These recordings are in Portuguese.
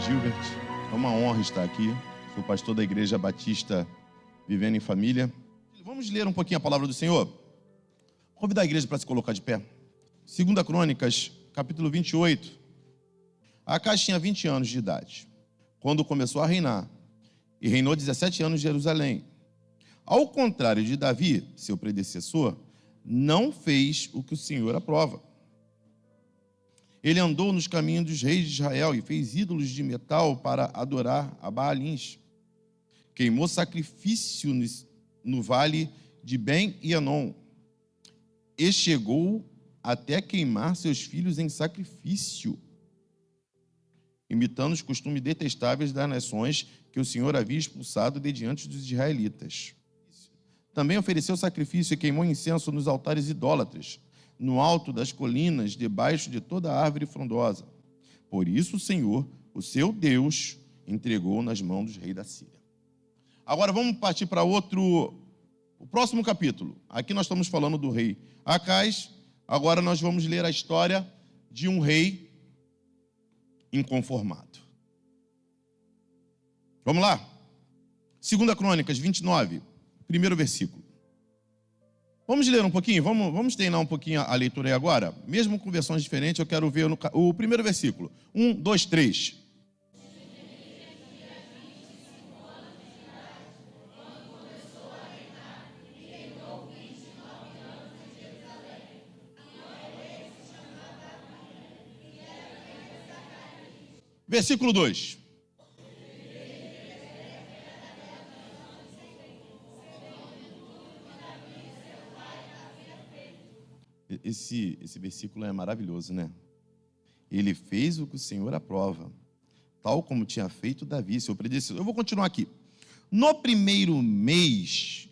Gilbert, é uma honra estar aqui. Sou pastor da Igreja Batista Vivendo em Família. Vamos ler um pouquinho a palavra do Senhor? Vou convidar a igreja para se colocar de pé. 2 Crônicas, capítulo 28. Acás tinha 20 anos de idade quando começou a reinar, e reinou 17 anos em Jerusalém. Ao contrário de Davi, seu predecessor, não fez o que o Senhor aprova. Ele andou nos caminhos dos reis de Israel e fez ídolos de metal para adorar a Baalins. Queimou sacrifício no vale de Ben-Hinom e chegou até queimar seus filhos em sacrifício, imitando os costumes detestáveis das nações que o Senhor havia expulsado de diante dos israelitas. Também ofereceu sacrifício e queimou incenso nos altares idólatras, no alto das colinas, debaixo de toda árvore frondosa. Por isso o Senhor, o seu Deus, entregou nas mãos dos reis da Síria. Agora vamos partir para o próximo capítulo. Aqui nós estamos falando do rei Acás. Agora nós vamos ler a história de um rei inconformado. Vamos lá? 2 Crônicas 29, primeiro versículo. Vamos ler um pouquinho? Vamos treinar um pouquinho a leitura aí agora? Mesmo com versões diferentes, eu quero ver o primeiro versículo. 1, 2, 3. Versículo 2. Esse versículo é maravilhoso, né? Ele fez o que o Senhor aprova, tal como tinha feito Davi, seu predecessor. Eu vou continuar aqui. No primeiro mês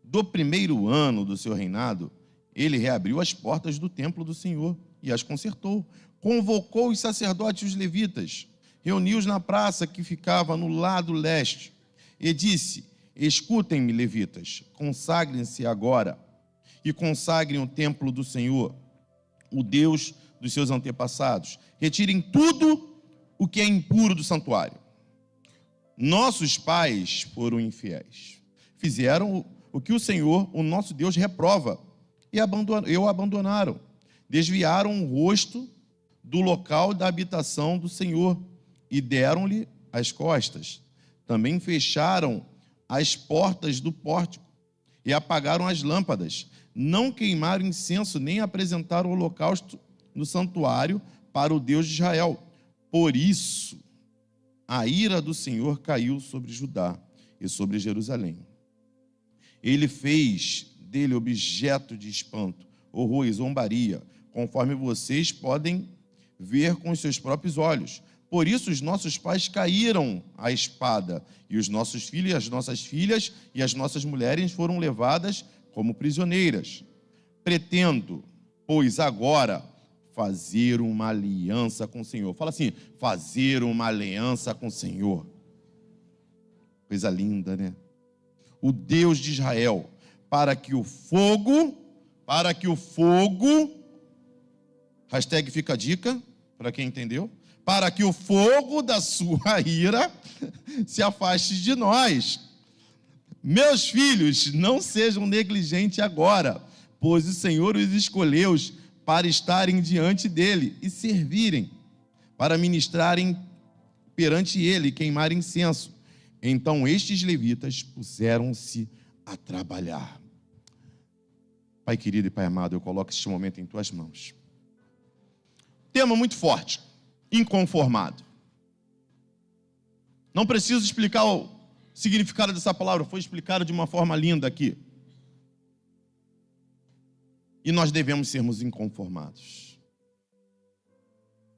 do primeiro ano do seu reinado, ele reabriu as portas do templo do Senhor e as consertou. Convocou os sacerdotes e os levitas, reuniu-os na praça que ficava no lado leste e disse: escutem-me, levitas, consagrem-se agora e consagrem o templo do Senhor, o Deus dos seus antepassados. Retirem tudo o que é impuro do santuário. Nossos pais foram infiéis. Fizeram o que o Senhor, o nosso Deus, reprova e o abandonaram. Desviaram o rosto do local da habitação do Senhor e deram-lhe as costas. Também fecharam as portas do pórtico e apagaram as lâmpadas. Não queimaram incenso, nem apresentaram holocausto no santuário para o Deus de Israel. Por isso, a ira do Senhor caiu sobre Judá e sobre Jerusalém. Ele fez dele objeto de espanto, horror e zombaria, conforme vocês podem ver com os seus próprios olhos. Por isso os nossos pais caíram à espada, e os nossos filhos, as nossas filhas e as nossas mulheres foram levadas como prisioneiras. Pretendo, pois agora, fazer uma aliança com o Senhor. Fala assim, fazer uma aliança com o Senhor. Coisa linda, né? O Deus de Israel, para que o fogo, hashtag fica a dica, para quem entendeu, para que o fogo da sua ira se afaste de nós. Meus filhos, não sejam negligentes agora, pois o Senhor os escolheu para estarem diante dele e servirem, para ministrarem perante ele e queimar incenso. Então estes levitas puseram-se a trabalhar. Pai querido e Pai amado, eu coloco este momento em tuas mãos. Tema muito forte: inconformado. Não preciso explicar o significado dessa palavra, foi explicado de uma forma linda aqui. E nós devemos sermos inconformados.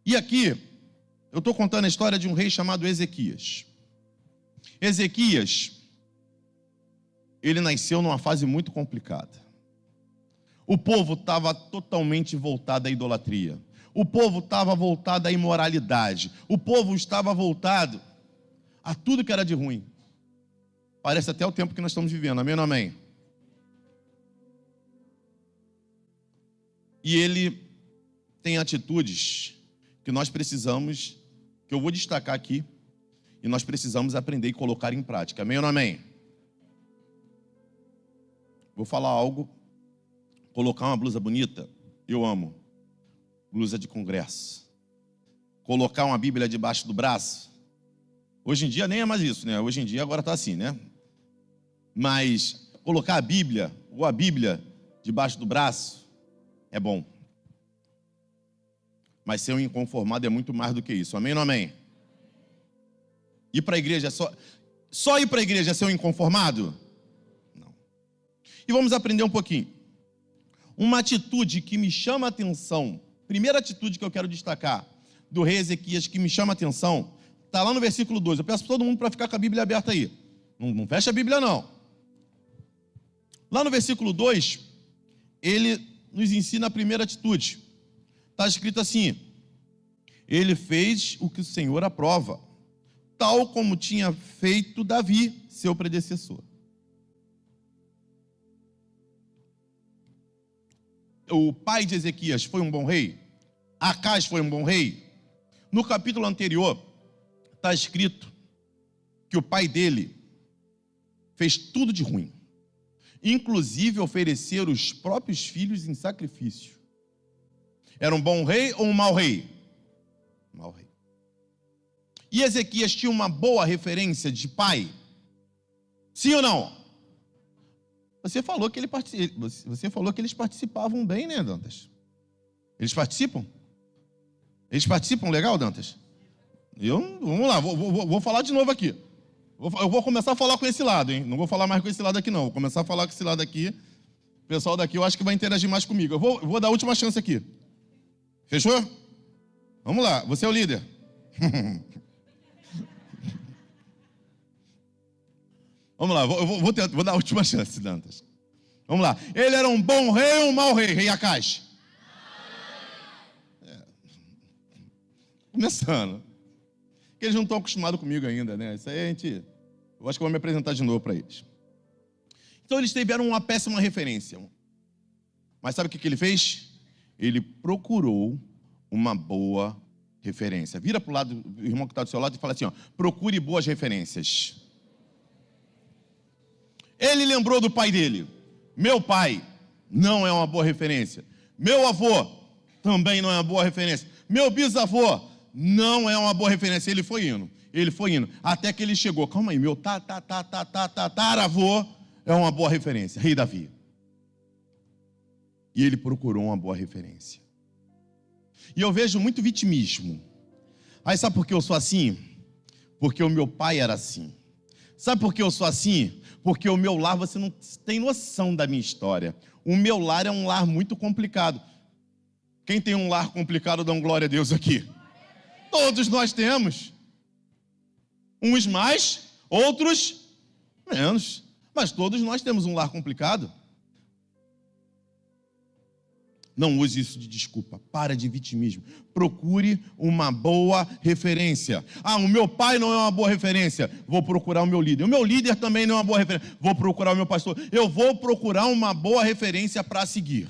E aqui, eu estou contando a história de um rei chamado Ezequias. Ezequias, ele nasceu numa fase muito complicada. O povo estava totalmente voltado à idolatria. O povo estava voltado à imoralidade. O povo estava voltado a tudo que era de ruim. Parece até o tempo que nós estamos vivendo, amém ou não amém? E ele tem atitudes que nós precisamos que eu vou destacar aqui e nós precisamos aprender e colocar em prática. Amém ou não amém? Vou falar algo. Colocar uma blusa bonita, eu amo. Blusa de congresso. Colocar uma Bíblia debaixo do braço. Hoje em dia nem é mais isso, né? Hoje em dia agora está assim, né? Mas colocar a Bíblia, ou a Bíblia debaixo do braço, é bom. Mas ser um inconformado é muito mais do que isso. Amém ou não amém? Ir para a igreja é só ir para a igreja é ser um inconformado? Não. E vamos aprender um pouquinho. Uma atitude que me chama a atenção, primeira atitude que eu quero destacar do rei Ezequias que me chama a atenção, está lá no versículo 2. Eu peço para todo mundo para ficar com a Bíblia aberta aí. Não fecha a Bíblia não. Lá no versículo 2, ele nos ensina a primeira atitude. Está escrito assim: ele fez o que o Senhor aprova, tal como tinha feito Davi, seu predecessor. O pai de Ezequias foi um bom rei? Acás foi um bom rei? No capítulo anterior, está escrito que o pai dele fez tudo de ruim, inclusive oferecer os próprios filhos em sacrifício. Era um bom rei ou um mau rei? Mau rei. E Ezequias tinha uma boa referência de pai? Sim ou não? Você falou que eles participavam bem, né, Dantas? Eles participam? Eles participam legal, Dantas? Vamos lá, vou falar de novo aqui. Eu vou começar a falar com esse lado, hein? Não vou falar mais com esse lado aqui, não. Vou começar a falar com esse lado aqui. O pessoal daqui eu acho que vai interagir mais comigo. Eu vou dar a última chance aqui. Fechou? Vamos lá, você é o líder. Vamos lá, vou dar a última chance, Dantas. Vamos lá. Ele era um bom rei ou um mau rei, rei Acás? Começando. Porque eles não estão acostumados comigo ainda, né? Isso aí eu acho que eu vou me apresentar de novo para eles. Então eles tiveram uma péssima referência. Mas sabe o que ele fez? Ele procurou uma boa referência. Vira para o lado do irmão que está do seu lado e fala assim, ó, procure boas referências. Ele lembrou do pai dele. Meu pai não é uma boa referência. Meu avô também não é uma boa referência. Meu bisavô não é uma boa referência. Ele foi indo, até que ele chegou. Calma aí, meu tataravô é uma boa referência, rei Davi. E ele procurou uma boa referência. E eu vejo muito vitimismo. Aí sabe por que eu sou assim? Porque o meu pai era assim. Sabe por que eu sou assim? Porque o meu lar, você não tem noção da minha história. O meu lar é um lar muito complicado. Quem tem um lar complicado, dá um glória a Deus aqui. Todos nós temos. Uns mais, outros menos. Mas todos nós temos um lar complicado. Não use isso de desculpa. Para de vitimismo. Procure uma boa referência. Ah, o meu pai não é uma boa referência. Vou procurar o meu líder. O meu líder também não é uma boa referência. Vou procurar o meu pastor. Eu vou procurar uma boa referência para seguir.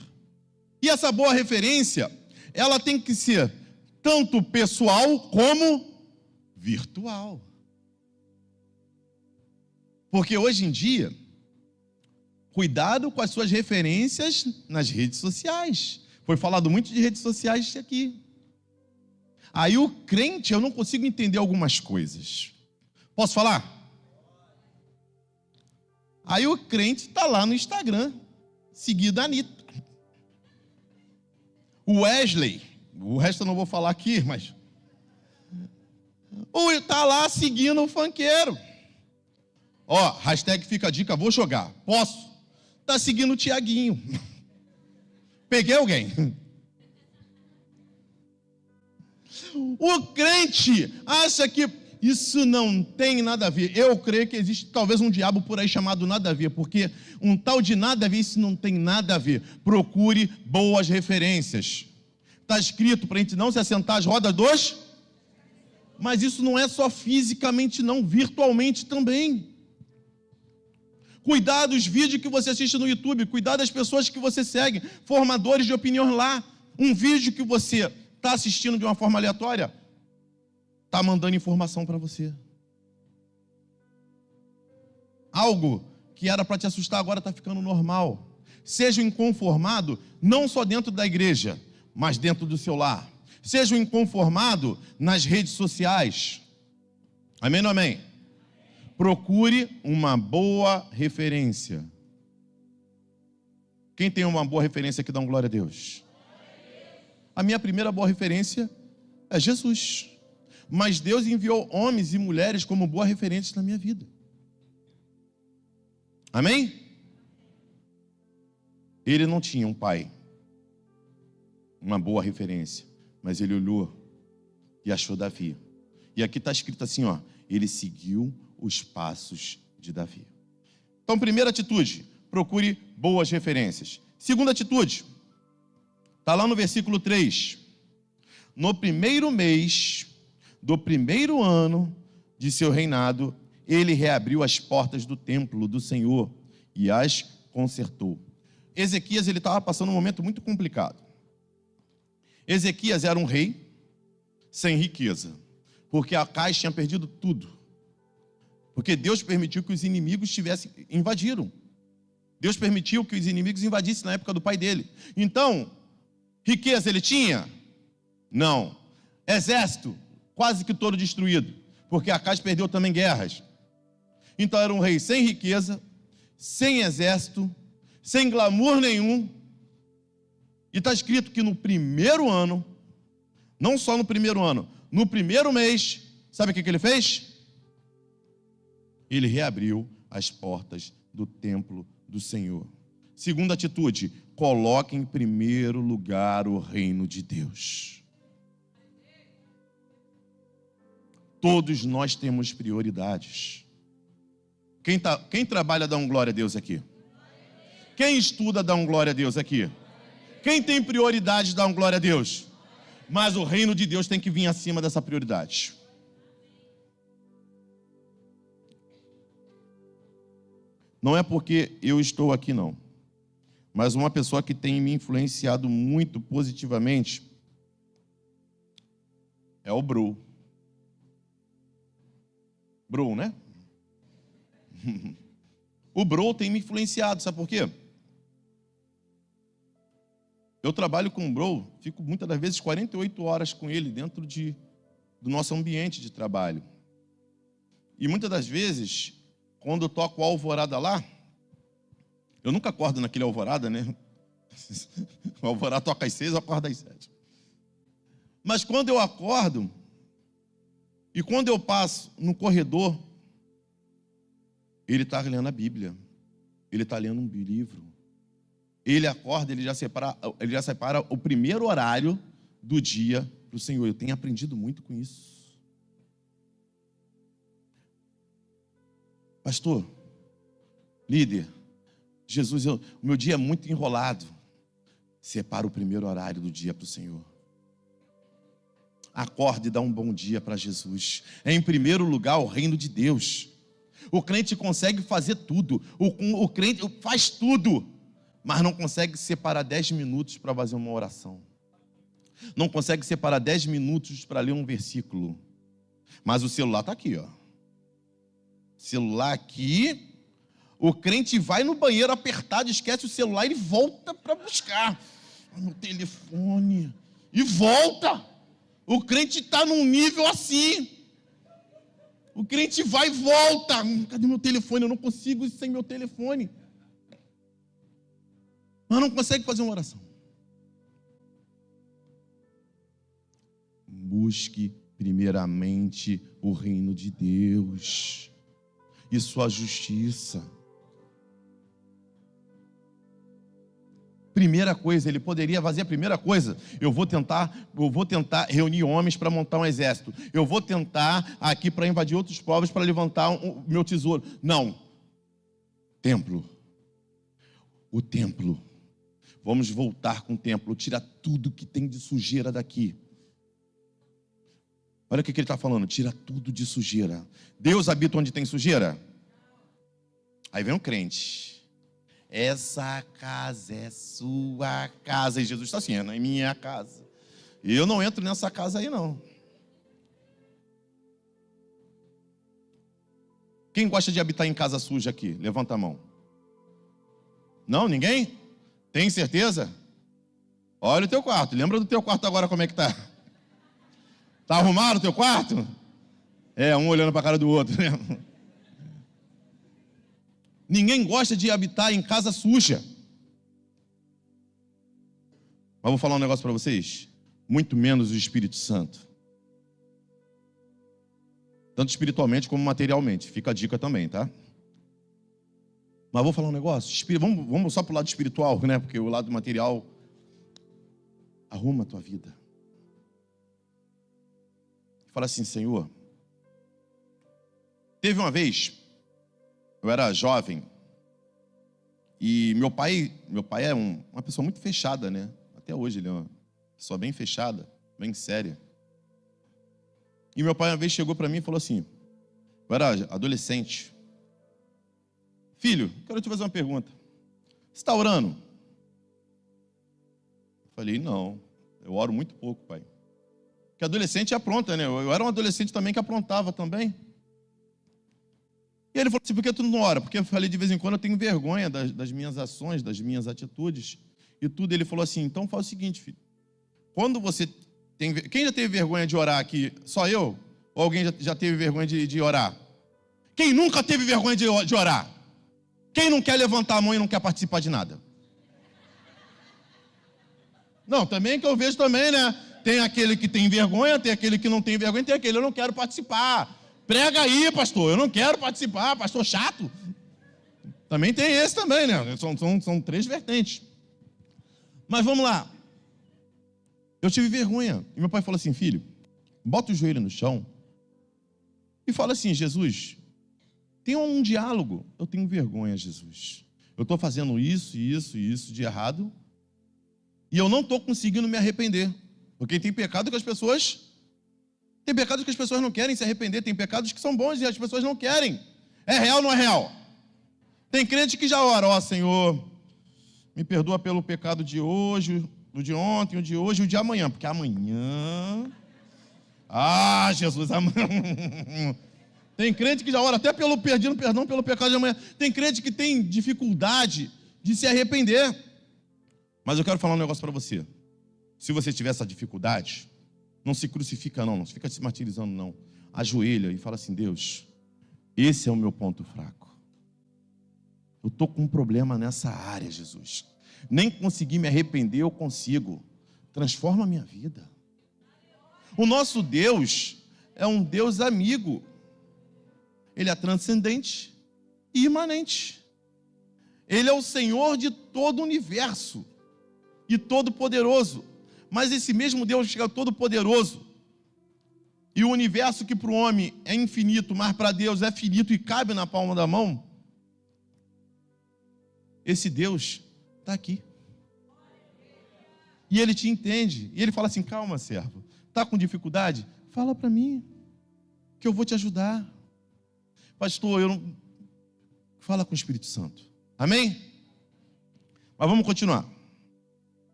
E essa boa referência, ela tem que ser tanto pessoal como virtual. Porque hoje em dia, cuidado com as suas referências nas redes sociais. Foi falado muito de redes sociais aqui. Aí o crente, eu não consigo entender algumas coisas. Posso falar? Aí o crente está lá no Instagram, seguido da Anitta. O Wesley, o resto eu não vou falar aqui, mas... está lá seguindo o funkeiro. Ó, hashtag fica a dica, vou jogar. Posso? Está seguindo o Tiaguinho. Peguei alguém? O crente acha que isso não tem nada a ver. Eu creio que existe talvez um diabo por aí chamado nada a ver, porque um tal de nada a ver, isso não tem nada a ver. Procure boas referências. Está escrito para a gente não se assentar às rodas dos... Mas isso não é só fisicamente não, virtualmente também. Cuidar dos vídeos que você assiste no YouTube, cuidar das pessoas que você segue, formadores de opinião lá. Um vídeo que você está assistindo de uma forma aleatória, está mandando informação para você. Algo que era para te assustar agora está ficando normal. Seja um inconformado, não só dentro da igreja, mas dentro do seu lar. Seja um inconformado nas redes sociais. Amém ou não amém? Procure uma boa referência. Quem tem uma boa referência aqui, dá uma glória a Deus. A minha primeira boa referência é Jesus. Mas Deus enviou homens e mulheres como boa referência na minha vida. Amém? Ele não tinha um pai, uma boa referência, mas ele olhou e achou Davi. E aqui está escrito assim, ó, ele seguiu os passos de Davi. Então, primeira atitude, procure boas referências. Segunda atitude, está lá no versículo 3. No primeiro mês do primeiro ano de seu reinado, ele reabriu as portas do templo do Senhor e as consertou. Ezequias, ele estava passando um momento muito complicado. Ezequias era um rei sem riqueza, porque Acais tinha perdido tudo. Porque Deus permitiu que os inimigos invadiram. Deus permitiu que os inimigos invadissem na época do pai dele. Então, riqueza ele tinha? Não. Exército, quase que todo destruído, porque Acais perdeu também guerras. Então era um rei sem riqueza, sem exército, sem glamour nenhum. E está escrito que no primeiro ano, não só no primeiro ano, no primeiro mês, sabe o que ele fez? Ele reabriu as portas do templo do Senhor. Segunda atitude, coloque em primeiro lugar o reino de Deus. Todos nós temos prioridades. Quem trabalha dá um glória a Deus aqui? Quem estuda dá um glória a Deus aqui? Quem tem prioridade dá um glória a Deus? Mas o reino de Deus tem que vir acima dessa prioridade. Não é porque eu estou aqui não, mas uma pessoa que tem me influenciado muito positivamente é o Bru. Bru, né? O Bru tem me influenciado, sabe por quê? Eu trabalho com o Bro, fico muitas das vezes 48 horas com ele dentro do nosso ambiente de trabalho. E muitas das vezes, quando eu toco a alvorada lá, eu nunca acordo naquele alvorada, né? O alvorada toca às 6, eu acordo às 7. Mas quando eu acordo, e quando eu passo no corredor, ele está lendo a Bíblia, ele está lendo um livro. Ele acorda, ele já separa o primeiro horário do dia para o Senhor. Eu tenho aprendido muito com isso. Pastor, líder, Jesus, o meu dia é muito enrolado. Separa o primeiro horário do dia para o Senhor. Acorde e dá um bom dia para Jesus. É em primeiro lugar o reino de Deus. O crente consegue fazer tudo. O crente faz tudo, mas não consegue separar 10 minutos para fazer uma oração. Não consegue separar 10 minutos para ler um versículo. Mas o celular está aqui, ó. Celular aqui. O crente vai no banheiro apertado, esquece o celular, ele volta para buscar no telefone. E volta. O crente está num nível assim. O crente vai e volta. Cadê meu telefone? Eu não consigo ir sem meu telefone. Mas não consegue fazer uma oração. Busque primeiramente o reino de Deus e sua justiça. Primeira coisa, ele poderia fazer a primeira coisa. Eu vou tentar reunir homens para montar um exército. Eu vou tentar aqui para invadir outros povos para levantar o meu tesouro. Não. Templo. O templo. Vamos voltar com o templo, tirar tudo que tem de sujeira daqui. Olha o que ele está falando, tira tudo de sujeira. Deus habita onde tem sujeira? Aí vem um crente. Essa casa é sua casa. E Jesus está assim, é minha casa. E eu não entro nessa casa aí não. Quem gosta de habitar em casa suja aqui? Levanta a mão. Não, ninguém? Tem certeza? Olha o teu quarto. Lembra do teu quarto agora como é que tá? Tá arrumado o teu quarto? Um olhando para a cara do outro, né? Ninguém gosta de habitar em casa suja. Mas vou falar um negócio para vocês. Muito menos o Espírito Santo. Tanto espiritualmente como materialmente. Fica a dica também, tá? Mas vou falar um negócio. Vamos só para o lado espiritual, né? Porque o lado material... Arruma a tua vida. Fala assim, Senhor. Teve uma vez, eu era jovem, e meu pai é uma pessoa muito fechada, né? Até hoje ele é uma pessoa bem fechada, bem séria. E meu pai uma vez chegou para mim e falou assim, eu era adolescente. Filho, quero te fazer uma pergunta. Você está orando? Eu falei, não, eu oro muito pouco, pai. Porque adolescente apronta, né? Eu era um adolescente também que aprontava também. E ele falou assim, por que tu não ora? Porque eu falei, de vez em quando eu tenho vergonha das minhas ações, das minhas atitudes e tudo. Ele falou assim, então faz o seguinte, filho. Quando você tem... Quem já teve vergonha de orar aqui? Só eu? Ou alguém já teve vergonha de orar? Quem nunca teve vergonha de orar? Quem não quer levantar a mão e não quer participar de nada? Não, também que eu vejo também, né? Tem aquele que tem vergonha, tem aquele que não tem vergonha, tem aquele, eu não quero participar. Prega aí, pastor, eu não quero participar, pastor chato. Também tem esse também, né? São três vertentes. Mas vamos lá. Eu tive vergonha. E meu pai falou assim, filho, bota o joelho no chão e fala assim, Jesus, tem um diálogo. Eu tenho vergonha, Jesus. Eu estou fazendo isso de errado e eu não estou conseguindo me arrepender. Porque tem pecado que as pessoas... Tem pecados que as pessoas não querem se arrepender, tem pecados que são bons e as pessoas não querem. É real ou não é real? Tem crente que já ora, ó Senhor, me perdoa pelo pecado de hoje, o de ontem, o de hoje e o de amanhã, porque amanhã... Jesus, amanhã... Tem crente que já ora até pedindo perdão pelo pecado de amanhã. Tem crente que tem dificuldade de se arrepender. Mas eu quero falar um negócio para você. Se você tiver essa dificuldade... Não se crucifica não fica se martirizando não. Ajoelha e fala assim, Deus, esse é o meu ponto fraco. Eu estou com um problema nessa área, Jesus. Nem consegui me arrepender, eu consigo. Transforma a minha vida. O nosso Deus é um Deus amigo. Ele é transcendente e imanente. Ele é o Senhor de todo o universo e todo poderoso. Mas esse mesmo Deus que é todo poderoso, e o universo que para o homem é infinito, mas para Deus é finito e cabe na palma da mão, esse Deus está aqui. E Ele te entende. E Ele fala assim, calma, servo, está com dificuldade? Fala para mim, que eu vou te ajudar. Pastor, Fala com o Espírito Santo. Amém? Mas vamos continuar.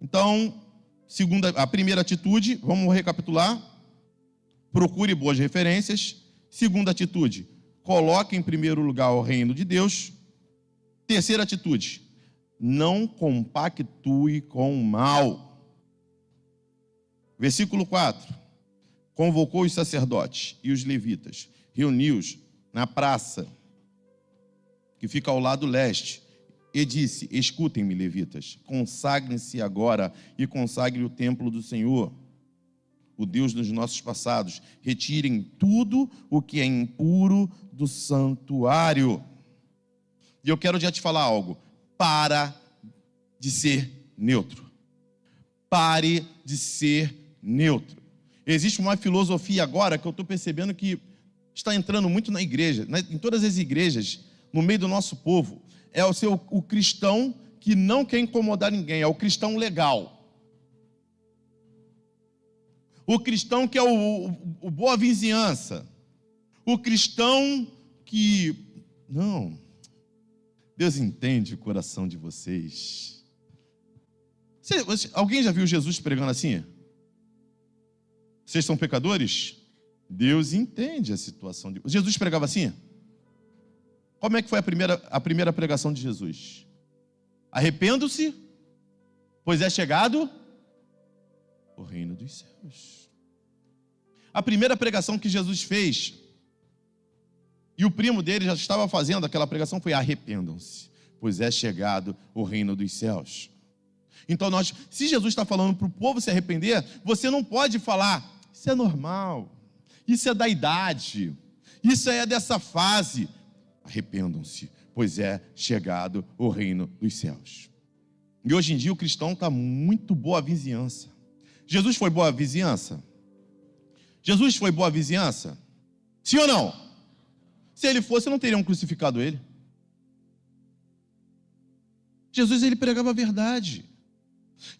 Então... A primeira atitude, vamos recapitular. Procure boas referências. Segunda atitude, coloque em primeiro lugar o reino de Deus. Terceira atitude, não compactue com o mal. Versículo 4. Convocou os sacerdotes e os levitas, reuniu-os na praça, que fica ao lado leste, e disse, escutem-me, levitas, consagrem-se agora e consagrem o templo do Senhor, o Deus dos nossos passados. Retirem tudo o que é impuro do santuário. E eu quero já te falar algo. Para de ser neutro. Pare de ser neutro. Existe uma filosofia agora que eu estou percebendo que está entrando muito na igreja, em todas as igrejas, no meio do nosso povo. É o cristão que não quer incomodar ninguém, é o cristão legal. O cristão que é o boa vizinhança. O cristão que... Não, Deus entende o coração de vocês. Alguém já viu Jesus pregando assim? Vocês são pecadores? Deus entende a situação de... Jesus pregava assim? Como é que foi a primeira pregação de Jesus? Arrependam-se, pois é chegado o reino dos céus. A primeira pregação que Jesus fez, e o primo dele já estava fazendo aquela pregação, foi: arrependam-se, pois é chegado o reino dos céus. Então se Jesus está falando para o povo se arrepender, você não pode falar: isso é normal, isso é da idade, isso é dessa fase. Arrependam-se, pois é chegado o reino dos céus. E hoje em dia o cristão está muito boa vizinhança. Jesus foi boa vizinhança? Jesus foi boa vizinhança? Sim ou não? Se ele fosse, não teriam crucificado ele. Jesus, ele pregava a verdade.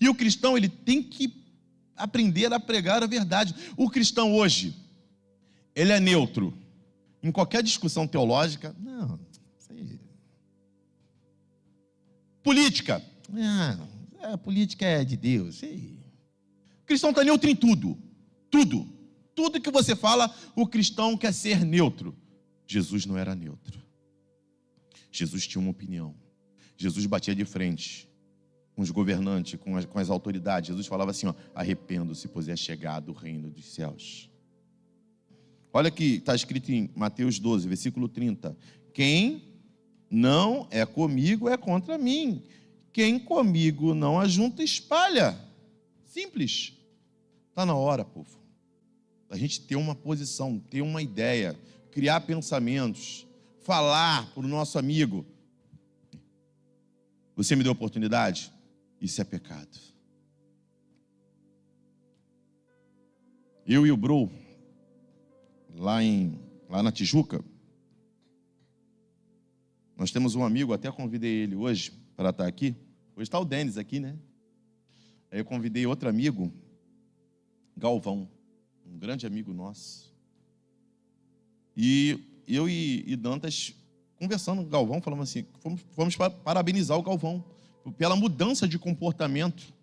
E o cristão, ele tem que aprender a pregar a verdade. O cristão hoje, ele é neutro em qualquer discussão teológica. Não, isso aí. Política. Política é de Deus. O cristão está neutro em tudo. Tudo. Tudo que você fala, o cristão quer ser neutro. Jesus não era neutro. Jesus tinha uma opinião. Jesus batia de frente com os governantes, com as autoridades. Jesus falava assim: arrependo-se, pois é chegado o reino dos céus. Olha que está escrito em Mateus 12, versículo 30. Quem não é comigo é contra mim. Quem comigo não ajunta, espalha. Simples. Está na hora, povo, a gente ter uma posição, ter uma ideia, criar pensamentos, falar para o nosso amigo: você me deu oportunidade? Isso é pecado. Eu e o Bro, lá na Tijuca, nós temos um amigo, até convidei ele hoje para estar aqui. Hoje está o Denis aqui, né? Aí eu convidei outro amigo, Galvão, um grande amigo nosso. E eu e Dantas conversando com o Galvão, falando assim, fomos parabenizar o Galvão pela mudança de comportamento.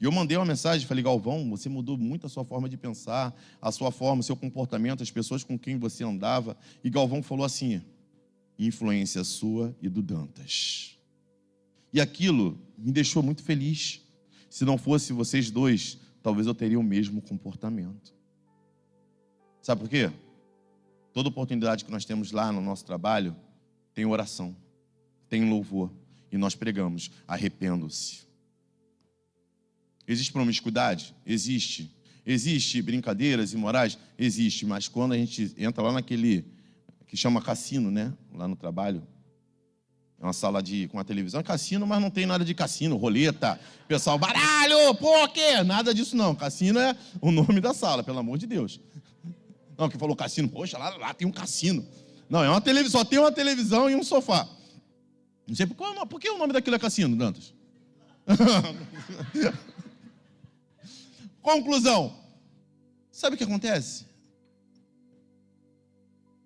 E eu mandei uma mensagem, falei: Galvão, você mudou muito a sua forma de pensar, a sua forma, o seu comportamento, as pessoas com quem você andava. E Galvão falou assim: influência sua e do Dantas. E aquilo me deixou muito feliz. Se não fosse vocês dois, talvez eu teria o mesmo comportamento. Sabe por quê? Toda oportunidade que nós temos lá no nosso trabalho, tem oração, tem louvor, e nós pregamos: arrependam-se. Existe promiscuidade? Existe. Existe brincadeiras imorais? Existe, mas quando a gente entra lá naquele que chama cassino, né? Lá no trabalho, é uma sala com a televisão, é cassino, mas não tem nada de cassino, roleta, pessoal, baralho, pôquer, nada disso não. Cassino é o nome da sala, pelo amor de Deus. Não, que falou cassino, poxa, lá tem um cassino. Não, é uma televisão, só tem uma televisão e um sofá. Não sei por que o nome daquilo é cassino, Dantas? Conclusão. Sabe o que acontece?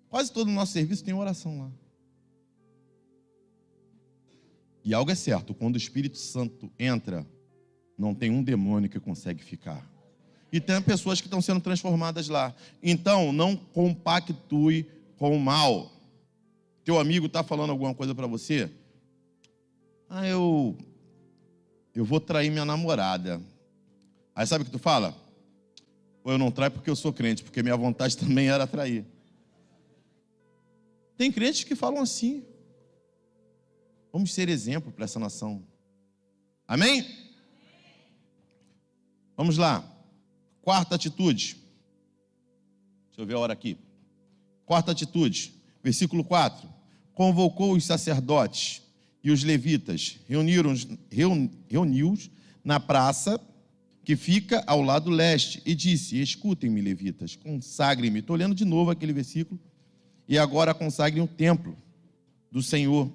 Quase todo o nosso serviço tem oração lá. E algo é certo: quando o Espírito Santo entra, não tem um demônio que consegue ficar. E tem pessoas que estão sendo transformadas lá. Então, não compactue com o mal. Teu amigo está falando alguma coisa para você? Eu vou trair minha namorada. Aí sabe o que tu fala? Ou eu não traio porque eu sou crente, porque minha vontade também era trair. Tem crentes que falam assim. Vamos ser exemplo para essa nação. Amém? Vamos lá. Quarta atitude. Deixa eu ver a hora aqui. Quarta atitude. Versículo 4. Convocou os sacerdotes e os levitas, reuniu-os na praça que fica ao lado leste, e disse: escutem-me, levitas, consagrem-me. Estou lendo de novo aquele versículo. E agora consagrem o templo do Senhor.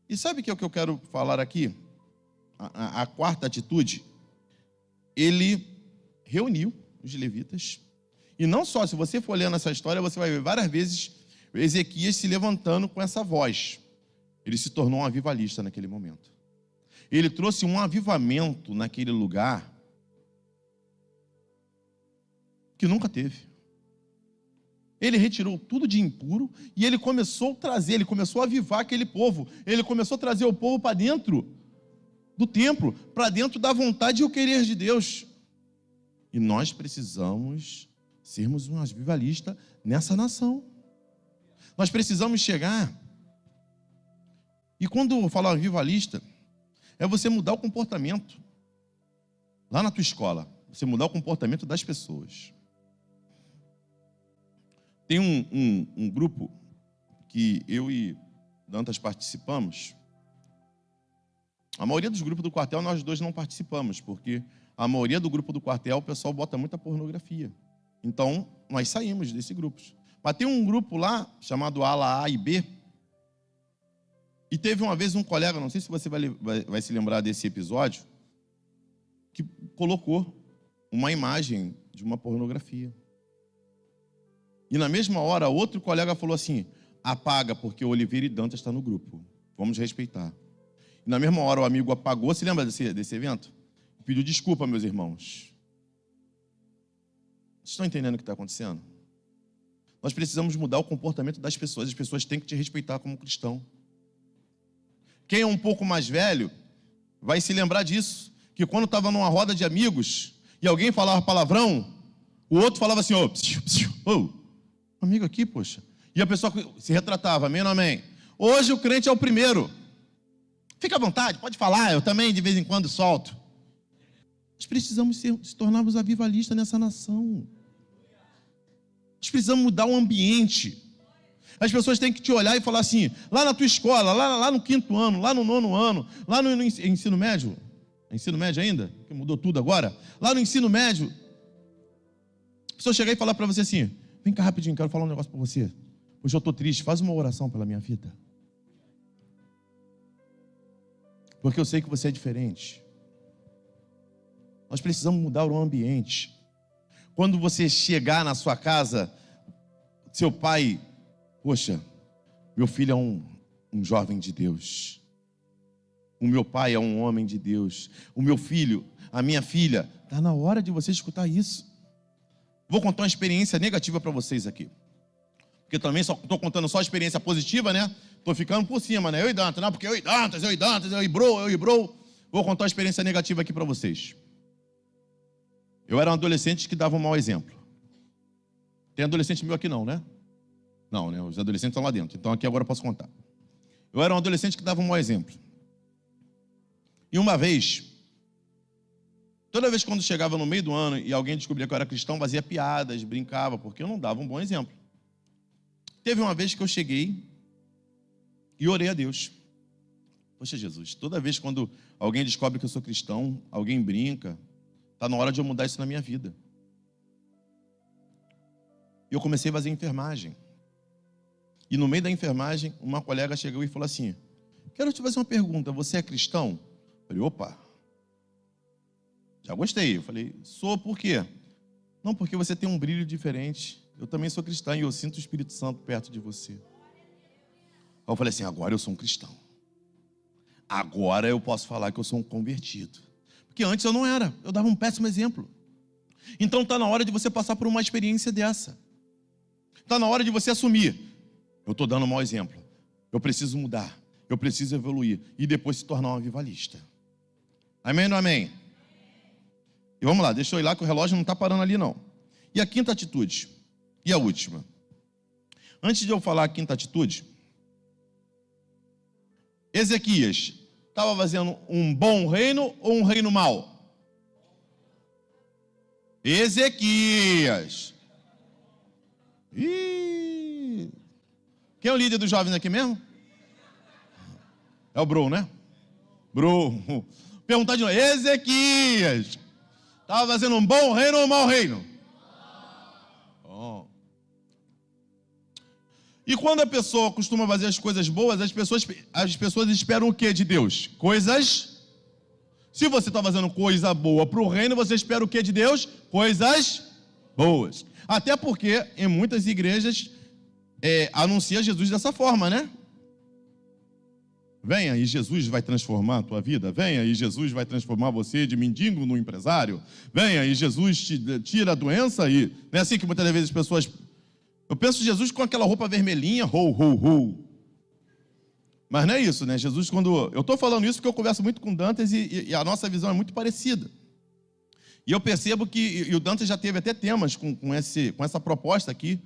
E sabe o que é o que eu quero falar aqui? A quarta atitude. Ele reuniu os levitas. E não só, se você for lendo essa história, você vai ver várias vezes Ezequias se levantando com essa voz. Ele se tornou um avivalista naquele momento. Ele trouxe um avivamento naquele lugar que nunca teve. Ele retirou tudo de impuro e ele começou a trazer, ele começou a avivar aquele povo. Ele começou a trazer o povo para dentro do templo, para dentro da vontade e o querer de Deus. E nós precisamos sermos um avivalista nessa nação. Nós precisamos chegar. E quando eu falo avivalista, é você mudar o comportamento. Lá na tua escola, você mudar o comportamento das pessoas. Tem um grupo que eu e Dantas participamos. A maioria dos grupos do quartel, nós dois não participamos, porque a maioria do grupo do quartel, o pessoal bota muita pornografia. Então, nós saímos desse grupo. Mas tem um grupo lá, chamado Ala A e B, e teve uma vez um colega, não sei se você vai se lembrar desse episódio, que colocou uma imagem de uma pornografia. E na mesma hora, outro colega falou assim, apaga, porque o Oliveira e Dantas estão no grupo. Vamos respeitar. E na mesma hora, o amigo apagou. Se lembra desse evento? Pediu desculpa, meus irmãos. Vocês estão entendendo o que está acontecendo? Nós precisamos mudar o comportamento das pessoas. As pessoas têm que te respeitar como cristão. Quem é um pouco mais velho vai se lembrar disso. Que quando estava numa roda de amigos e alguém falava palavrão, o outro falava assim, amigo aqui, poxa. E a pessoa se retratava, amém ou não amém? Hoje o crente é o primeiro. Fica à vontade, pode falar, eu também de vez em quando solto. Nós precisamos se tornarmos avivalistas nessa nação. Nós precisamos mudar o ambiente. As pessoas têm que te olhar e falar assim, lá na tua escola, lá no 5º ano, lá no 9º ano, lá no ensino médio, ensino médio ainda, que mudou tudo agora, lá no ensino médio, a pessoa chegar e falar para você assim, vem cá rapidinho, quero falar um negócio para você. Hoje eu estou triste, faz uma oração pela minha vida. Porque eu sei que você é diferente. Nós precisamos mudar o ambiente. Quando você chegar na sua casa, seu pai, poxa, meu filho é um jovem de Deus. O meu pai é um homem de Deus. O meu filho, a minha filha, está na hora de você escutar isso. Vou contar uma experiência negativa para vocês aqui. Porque também estou contando só a experiência positiva, né? Estou ficando por cima, né? Eu e Dantas, não, porque eu e Dantas, eu e Bro. Vou contar uma experiência negativa aqui para vocês. Eu era um adolescente que dava um mau exemplo. Tem adolescente meu aqui não, né? Não, né? Os adolescentes estão lá dentro. Então aqui agora eu posso contar. Eu era um adolescente que dava um mau exemplo. E uma vez, toda vez quando chegava no meio do ano e alguém descobria que eu era cristão, fazia piadas, brincava, porque eu não dava um bom exemplo. Teve uma vez que eu cheguei e orei a Deus. Poxa, Jesus, toda vez quando alguém descobre que eu sou cristão, alguém brinca, está na hora de eu mudar isso na minha vida. E eu comecei a fazer enfermagem. E no meio da enfermagem, uma colega chegou e falou assim, quero te fazer uma pergunta, você é cristão? Eu falei, opa, já gostei. Eu falei, sou por quê? Não, porque você tem um brilho diferente. Eu também sou cristão e eu sinto o Espírito Santo perto de você. Aí eu falei assim, agora eu sou um cristão. Agora eu posso falar que eu sou um convertido. Porque antes eu não era, eu dava um péssimo exemplo. Então está na hora de você passar por uma experiência dessa. Está na hora de você assumir. Eu estou dando um mau exemplo. Eu preciso mudar. Eu preciso evoluir. E depois se tornar um avivalista. Amém ou não amém? E vamos lá, deixa eu ir lá que o relógio não está parando ali não. E a quinta atitude? E a última? Antes de eu falar a quinta atitude, Ezequias estava fazendo um bom reino ou um reino mau? Ezequias. Quem é o líder dos jovens aqui mesmo? É o Bro, né? Bro. Perguntar de novo. Ezequias. Estava fazendo um bom reino ou um mau reino? Oh. E quando a pessoa costuma fazer as coisas boas, as pessoas esperam o que de Deus? Coisas. Se você está fazendo coisa boa para o reino, você espera o que de Deus? Coisas boas. Até porque em muitas igrejas anuncia Jesus dessa forma, né? Venha e Jesus vai transformar a tua vida. Venha e Jesus vai transformar você de mendigo no empresário. Venha e Jesus te tira a doença. E não é assim que muitas vezes as pessoas Eu penso Jesus com aquela roupa vermelhinha, ho, ho, ho. Mas não é isso, né? Jesus, quando... Eu estou falando isso porque eu converso muito com Dantas e a nossa visão é muito parecida. E eu percebo que... E o Dantas já teve até temas com essa proposta aqui.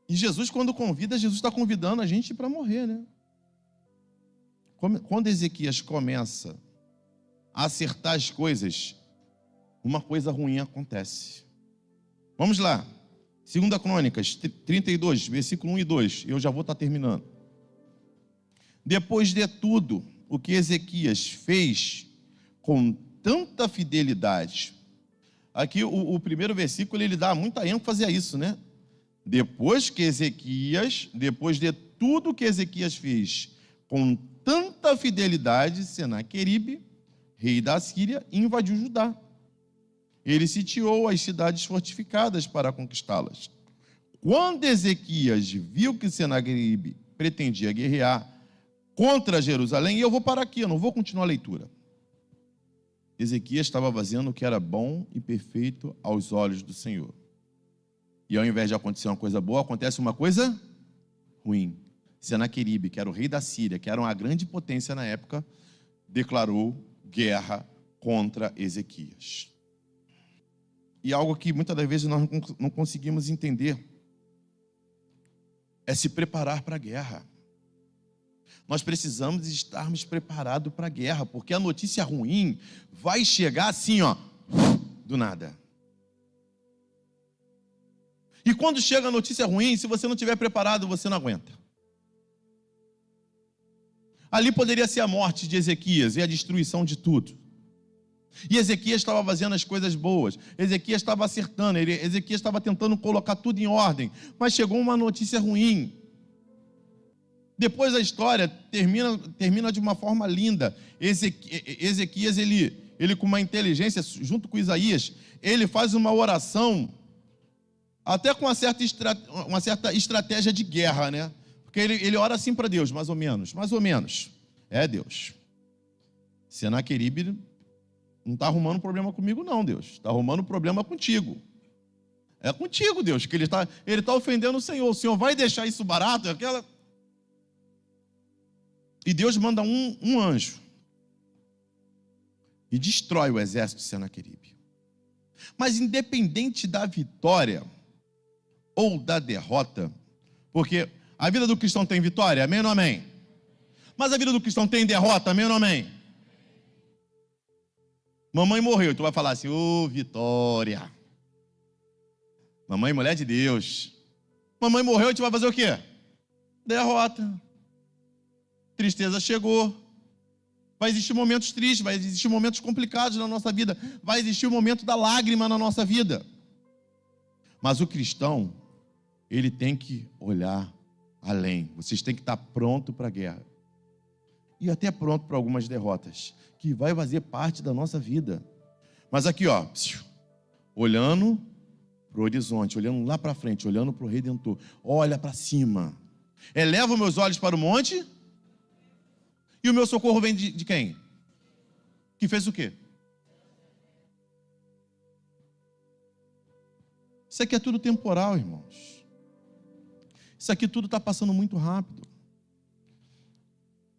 E Jesus, quando convida, Jesus está convidando a gente para morrer, né? Quando Ezequias começa a acertar as coisas, uma coisa ruim acontece. Vamos lá. 2 Crônicas 32, versículo 1 e 2. Eu já vou estar terminando. Depois de tudo o que Ezequias fez com tanta fidelidade. Aqui o primeiro versículo, ele dá muita ênfase a isso, né? Depois de tudo que Ezequias fez com tanta fidelidade, Senaqueribe, rei da Síria, invadiu Judá. Ele sitiou as cidades fortificadas para conquistá-las. Quando Ezequias viu que Senaqueribe pretendia guerrear contra Jerusalém, e eu vou parar aqui, eu não vou continuar a leitura. Ezequias estava fazendo o que era bom e perfeito aos olhos do Senhor. E ao invés de acontecer uma coisa boa, acontece uma coisa ruim. Senaqueribe, que era o rei da Síria, que era uma grande potência na época, declarou guerra contra Ezequias. E algo que muitas das vezes nós não conseguimos entender é se preparar para a guerra. Nós precisamos estarmos preparados para a guerra, porque a notícia ruim vai chegar assim, ó, do nada. E quando chega a notícia ruim, se você não estiver preparado, você não aguenta. Ali poderia ser a morte de Ezequias e a destruição de tudo. E Ezequias estava fazendo as coisas boas, Ezequias estava acertando, Ezequias estava tentando colocar tudo em ordem, mas chegou uma notícia ruim. Depois a história termina de uma forma linda. Ezequias, ele com uma inteligência, junto com Isaías, ele faz uma oração, até com uma certa estratégia de guerra, né? Porque ele ora assim para Deus, mais ou menos. É, Deus, Senaqueribe não está arrumando problema comigo não, Deus. Está arrumando problema contigo. É contigo, Deus, que ele está ofendendo o Senhor. O Senhor vai deixar isso barato? E Deus manda um anjo e destrói o exército de Senaqueribe. Mas independente da vitória ou da derrota, porque a vida do cristão tem vitória, amém ou não amém? Mas a vida do cristão tem derrota, amém ou não amém? Mamãe morreu, tu vai falar assim, ô vitória. Mamãe, mulher de Deus. Mamãe morreu, a gente vai fazer o quê? Derrota. Tristeza chegou. Vai existir momentos tristes, vai existir momentos complicados na nossa vida, vai existir o momento da lágrima na nossa vida. Mas o cristão, ele tem que olhar além. Vocês têm que estar pronto para a guerra. E até pronto para algumas derrotas, que vai fazer parte da nossa vida. Mas aqui, ó, olhando para o horizonte, olhando lá para frente, olhando para o Redentor, olha para cima. Eleva meus olhos para o monte, e o meu socorro vem de quem? Que fez o quê? Isso aqui é tudo temporal, irmãos. Isso aqui tudo está passando muito rápido.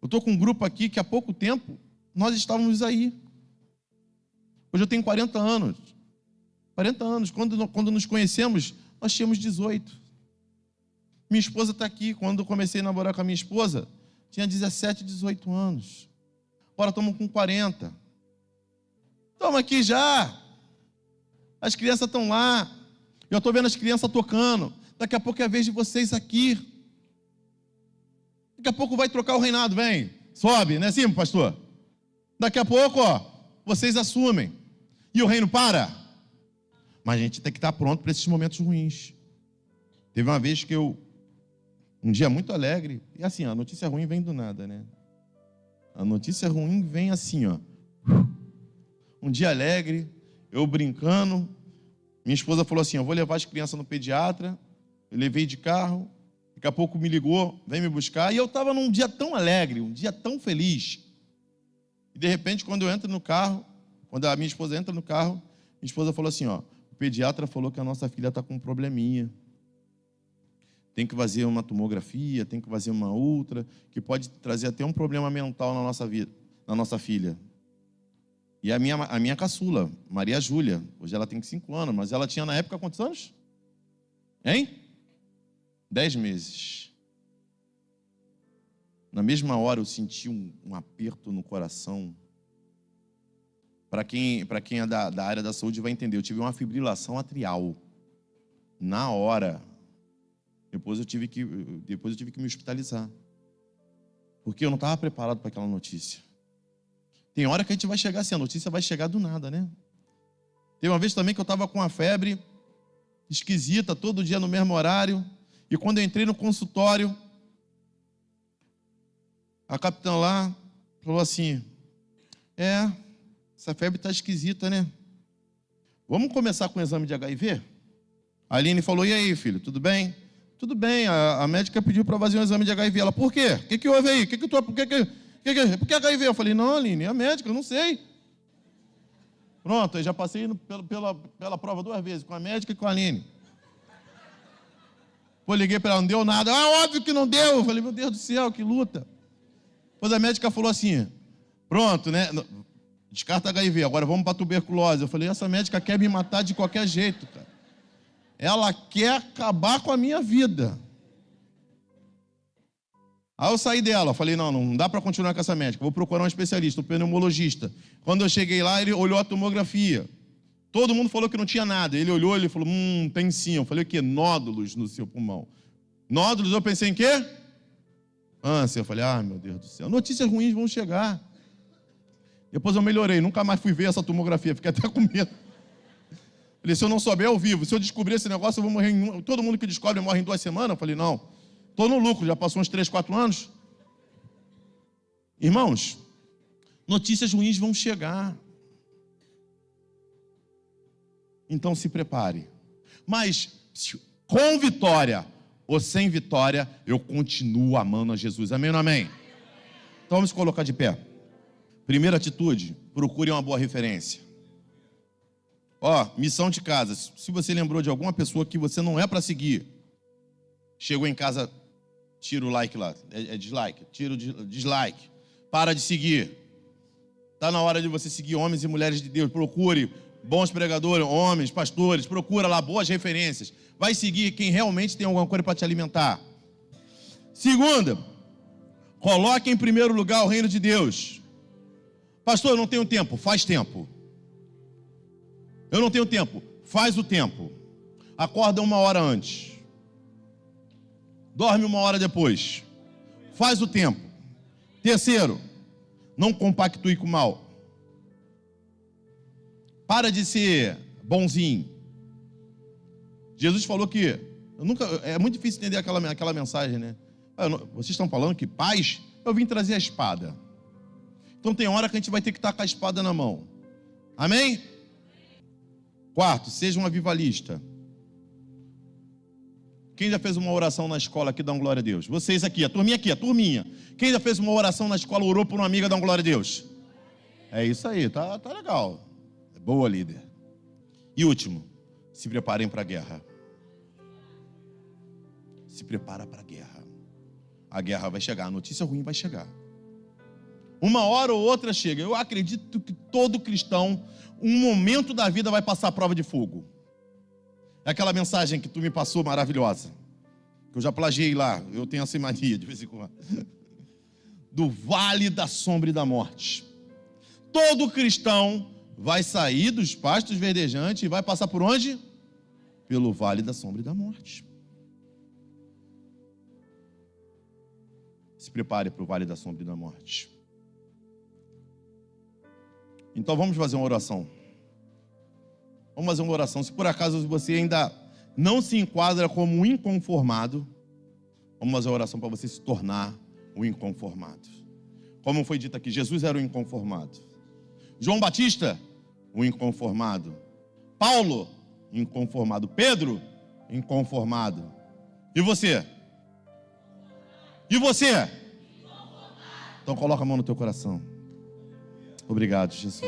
Eu estou com um grupo aqui que há pouco tempo nós estávamos aí. Hoje eu tenho 40 anos. 40 anos. Quando nos conhecemos, nós tínhamos 18. Minha esposa está aqui. Quando eu comecei a namorar com a minha esposa, tinha 17, 18 anos. Agora estamos com 40. Estamos aqui já. As crianças estão lá. Eu estou vendo as crianças tocando. Daqui a pouco é a vez de vocês aqui. Daqui a pouco vai trocar o reinado, vem. Sobe, não é assim, pastor? Daqui a pouco, ó, vocês assumem. E o reino para. Mas a gente tem que estar pronto para esses momentos ruins. Teve uma vez que um dia muito alegre, e assim, a notícia ruim vem do nada, né? A notícia ruim vem assim, ó. Um dia alegre, eu brincando, minha esposa falou assim, eu vou levar as crianças no pediatra, eu levei de carro, daqui a pouco me ligou, vem me buscar, e eu estava num dia tão alegre, um dia tão feliz, e de repente, quando eu entro no carro, quando a minha esposa entra no carro, minha esposa falou assim, ó, o pediatra falou que a nossa filha está com um probleminha. Tem que fazer uma tomografia, tem que fazer uma outra, que pode trazer até um problema mental na nossa vida, na nossa filha. E a minha caçula, Maria Júlia, hoje ela tem 5 anos, mas ela tinha na época quantos anos? Hein? 10 meses. Na mesma hora eu senti um aperto no coração. Para quem é da área da saúde vai entender, eu tive uma fibrilação atrial. Na hora. Depois eu tive que me hospitalizar. Porque eu não estava preparado para aquela notícia. Tem hora que a gente vai chegar assim, a notícia vai chegar do nada, né? Tem uma vez também que eu estava com uma febre esquisita, todo dia no mesmo horário. E quando eu entrei no consultório, a capitã lá falou assim, essa febre está esquisita, né? Vamos começar com o exame de HIV? A Aline falou, e aí, filho, tudo bem? Tudo bem, a médica pediu para fazer um exame de HIV. Ela, por quê? O que houve aí? Por que HIV? Eu falei, não, Aline, é a médica, eu não sei. Pronto, eu já passei pela prova 2 vezes, com a médica e com a Aline. Pô, liguei para ela, não deu nada. Óbvio que não deu. Eu falei, meu Deus do céu, que luta. Depois a médica falou assim, pronto, né? Descarta HIV, agora vamos para tuberculose. Eu falei, essa médica quer me matar de qualquer jeito, cara. Ela quer acabar com a minha vida. Aí eu saí dela, falei, não dá para continuar com essa médica, vou procurar um especialista, um pneumologista. Quando eu cheguei lá, ele olhou a tomografia. Todo mundo falou que não tinha nada. Ele olhou, ele falou, tem sim. Eu falei, o quê? Nódulos no seu pulmão. Nódulos, eu pensei em quê? Ânsia. Eu falei, meu Deus do céu, notícias ruins vão chegar. Depois eu melhorei, nunca mais fui ver essa tomografia, fiquei até com medo. Falei, se eu não souber ao vivo, se eu descobrir esse negócio, eu vou morrer todo mundo que descobre morre em 2 semanas. Eu falei, não, estou no lucro, já passou uns 3, 4 anos. Irmãos, notícias ruins vão chegar. Então se prepare. Mas com vitória ou sem vitória, eu continuo amando a Jesus. Amém ou não amém? Então vamos colocar de pé. Primeira atitude, procure uma boa referência. Missão de casa. Se você lembrou de alguma pessoa que você não é para seguir, chegou em casa, tira o like lá. É dislike. Tira o dislike. Para de seguir. Está na hora de você seguir homens e mulheres de Deus. Procure bons pregadores, homens, pastores. Procura lá boas referências. Vai seguir quem realmente tem alguma coisa para te alimentar. Segunda, coloque em primeiro lugar o reino de Deus. Pastor, eu não tenho tempo. Faz tempo. Eu não tenho tempo. Faz o tempo. Acorda 1 hora antes. Dorme 1 hora depois. Faz o tempo. Terceiro, não compactue com o mal. Para de ser bonzinho. Jesus falou que... é muito difícil entender aquela mensagem, né? Vocês estão falando que paz? Eu vim trazer a espada. Então tem hora que a gente vai ter que estar com a espada na mão. Amém? Quarto, seja um avivalista. Quem já fez uma oração na escola aqui, dá um glória a Deus? Vocês aqui, a turminha. Quem já fez uma oração na escola, orou por uma amiga, dá um glória a Deus? É isso aí, tá legal. É boa, líder. E último, se preparem para a guerra. Se prepara para a guerra. A guerra vai chegar, a notícia ruim vai chegar. 1 hora ou outra chega. Eu acredito que todo cristão, um momento da vida vai passar a prova de fogo. É aquela mensagem que tu me passou maravilhosa, que eu já plagiei lá, eu tenho essa mania de vez em quando. Do vale da sombra e da morte. Todo cristão vai sair dos pastos verdejantes e vai passar por onde? Pelo vale da sombra e da morte. Se prepare para o vale da sombra e da morte. Então vamos fazer uma oração. Vamos fazer uma oração. Se por acaso você ainda não se enquadra como um inconformado, vamos fazer uma oração para você se tornar um inconformado. Como foi dito aqui, Jesus era um inconformado. João Batista, um inconformado. Paulo, inconformado. Pedro, inconformado. E você? E você? Então coloca a mão no teu coração. Obrigado, Jesus.